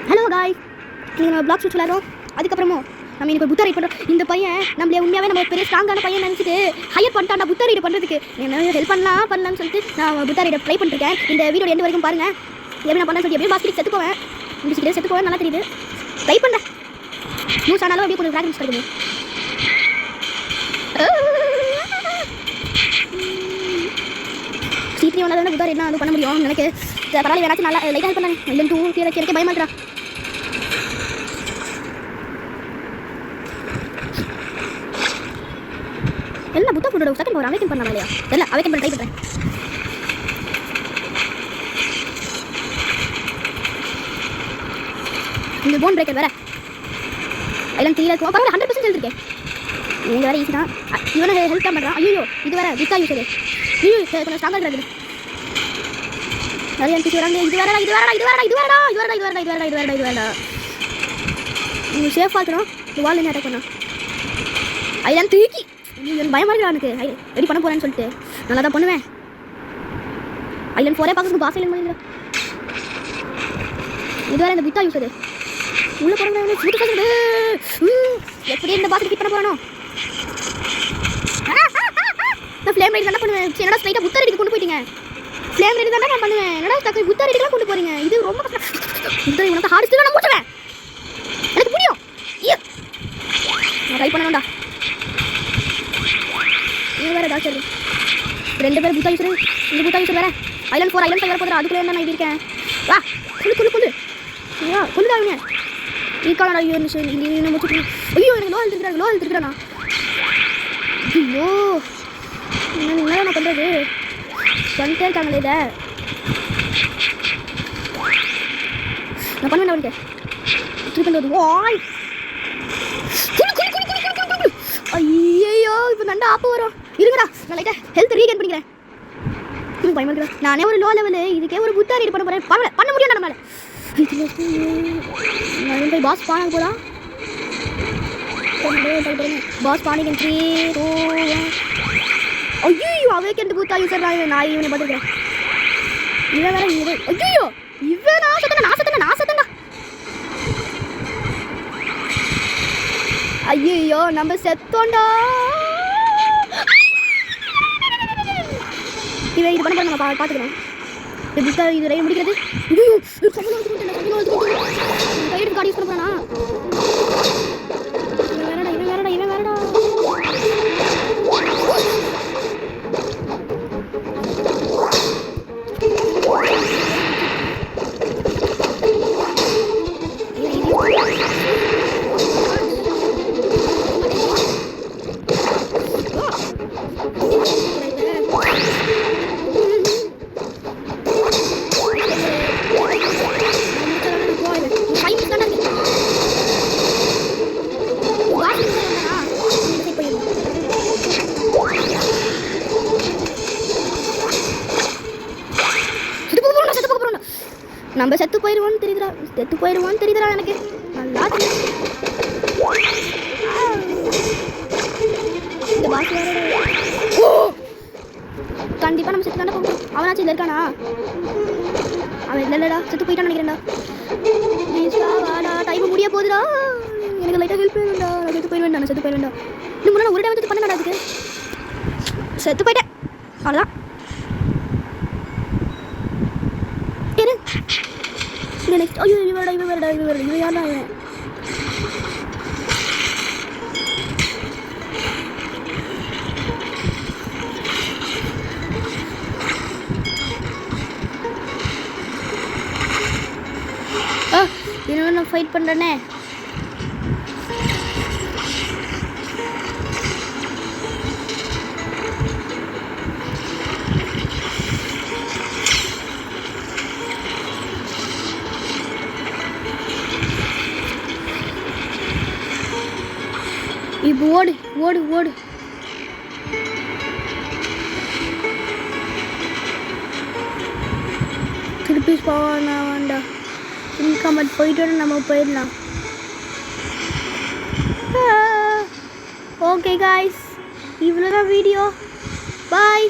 Hello guys, நம்ம black shoot விளையாடுறோம். அதுக்கப்புறமும் நம்ம இன்னைக்கு புத்தா ரைட் பண்ணுறோம். இந்த பையன் நம்மளே உண்மையாகவே நம்ம பெரிய ஸ்ட்ராங்கான பையன் நினச்சிட்டு ஹையர் பண்ணிட்டான்டா புத்தா ரைட் பண்ணுறதுக்கு. என்ன ஹெல்ப் பண்ணலாம்னு சொல்லிட்டு நான் புத்தா ரைட் ட்ரை பண்ணிருக்கேன். இந்த வீடியோ எண்டு வரைக்கும் பாருங்கள். எப்படி நான் பண்ணேன்னு சொல்லி எப்படியும் பாஸ்கெட் செத்து போவேன், முடிச்சுக்கிட்டே செத்து போவேன், நல்லா தெரியுது. ட்ரை பண்ணுறேன். நியூஸ் ஆனாலும் அப்படியே கொஞ்சம் ப்ராக்டிஸ் கிடைக்குது. சீக்கிரம் வந்தால் புத்தா ரைட்னா அது பண்ண முடியும். எனக்கு பரவாயில்ல, ஏதாச்சும் நல்லா லைட்டாக ஹெல்ப் பண்ணேன். இல்லை டூ எனக்கு பயமா இருக்கிறா. எல்லாம் புத்தா ஃபுட்டோட செகண்ட் ஒரு அவேக்கன் பண்ணலாம் இல்லையா? இல்லை அவேக்கன் பண்ண ட்ரை பண்ணுறேன். இந்த போன் பிரேக்கர் வேறு எல்லாம் கீழே இருக்கும். பரவாயில்ல, 100% எழுதிருக்கேன். நீங்கள் வேறு ஈஸி தான். இவனை ஹெல்ப் தான் பண்ணுறான். ஐயோ இது வேறு புத்தா யூஸ் ஐயோ கொஞ்சம் ஸ்ட்ராங்காக இருக்கிறது. நிறைய என்கிட்ட வராங்க. இது வேறடா நீங்கள் சேஃபாக இருக்கணும். இந்த வால் என்ன அட்டாக் பண்ணான் ஐலாம் தூக்கி எனக்கு பயமாக இருக்கிறா. எனக்கு ரெடி பண்ண போகிறேன்னு சொல்லிட்டு நல்லா தான் பண்ணுவேன். ஐலண்ட் 4 பார்க்கறது பாஸ் ஐலண்ட் பண்ணிடுறேன். இது வேறு இந்த புத்தா யூஸ் அது உள்ளே போகிறவங்க சூட்டு சொல்லுது. எப்படி இந்த பாஸ் ரெடி பண்ண போகிறானோ? நான் ஃப்ளேம் ரைட் தானே பண்ணுவேன். என்னடா ஸ்ட்ரைட்டாக புத்தா ரெடிக்கு கொண்டு போயிட்டீங்க. ஃப்ளேம் ரெடி தானே நான் பண்ணுவேன். என்னடா டக்கு புத்தா ரெடிக்கெலாம் கொண்டு போகிறீங்க. இது ரொம்ப கஷ்டம். புத்தா உனக்கு ஹார்ட் ஸ்டில் நான் முடிச்சுவேன். எனக்கு முடியும். நான் ட்ரை பண்ணணும்டா. இது வேறு டாக்டர் 2 பேர் புத்தா யூஸர். இந்த புத்தா யூஸர் வேறு ஐலண்ட் 4 ஐலண்ட் 5 வேறு போதும். அதுக்குள்ளே நான் இருக்கேன். வா கொல்லு ஐயா கொல்லுதாங்க இருக்காடா. ஐயோ இன்னும் முடிச்சு. ஐயோ எனக்கு லோ ஹெல்த் இருக்கிறானா? ஐயோ என்ன நான் பண்ணுறது? பண்ணிட்டே இருக்காங்களே இதை நான் பண்ணுவேன். அவனுக்கு திருப்பி வந்து வாய் ஐயோ இப்போ நண்டா ஆப்பு வரும். இருங்கடா நான் லைட்டாக ஹெல்த் ரீகெயின் பண்ணிக்கிறேன். பயமா இருக்கிறேன். நானே ஒரு லோ லெவலு, இதுக்கே ஒரு புத்தா ரீட் பண்ண போகிறேன். பண்ண முடியும் நம்மளால. போய் பாஸ் பானாக போகலாம். பாஸ் பானிக்கு 3 2 1. ஐயோ அவேக்கண்ட் புத்தா யூஸர் நான் இவனை பார்த்துருக்கேன். இவன் வேற இது. ஐயோ இவன் நான் சத்தனா. ஐயோ நம்ம செத்தோண்டா. இவன் இது பண்ண நம்ம பார்த்துக்கிறோம். இது புத்தா இது ரைட் முடிக்கிறது. ஐயோ கையெடுத்து கார்டு யூஸ் பண்ண போகிறானா? இவன் வேறடா. நம்ம செத்து போயிடுவோன்னு தெரியுதுடா எனக்கு நல்லா. இந்த பாஸ் கண்டிப்பாக நம்ம செத்து தானே போகணும். அவனாச்சும் இல்லை இருக்கானா? அவன் இல்லைடா செத்து போயிட்டான்னு நினைக்கிறேன்டா. வாடா டைம் முடிய போகுதுடா. எனக்கு லைட்டாக ஹெல்ப் வேணும்டா. நான் செத்து போயிடுவேன்டா. இன்னும் முன்னாடி ஒரு டைம் வந்து பண்ண அதுக்கு செத்து போயிட்டேன். அவ்வளோதான். நெக்ஸ்ட் ஐயோ இவன் வேறடா இவன் யாரா இவன்? இன்னும் நான் ஃபைட் பண்ணுறேனே. இப்போ ஓடு. திருப்பி போவானா வேண்டா. இன்கம் போயிட்டு நம்ம போயிடலாம். ஓகே காய்ஸ், இவ்வளோதான் வீடியோ. பாய்.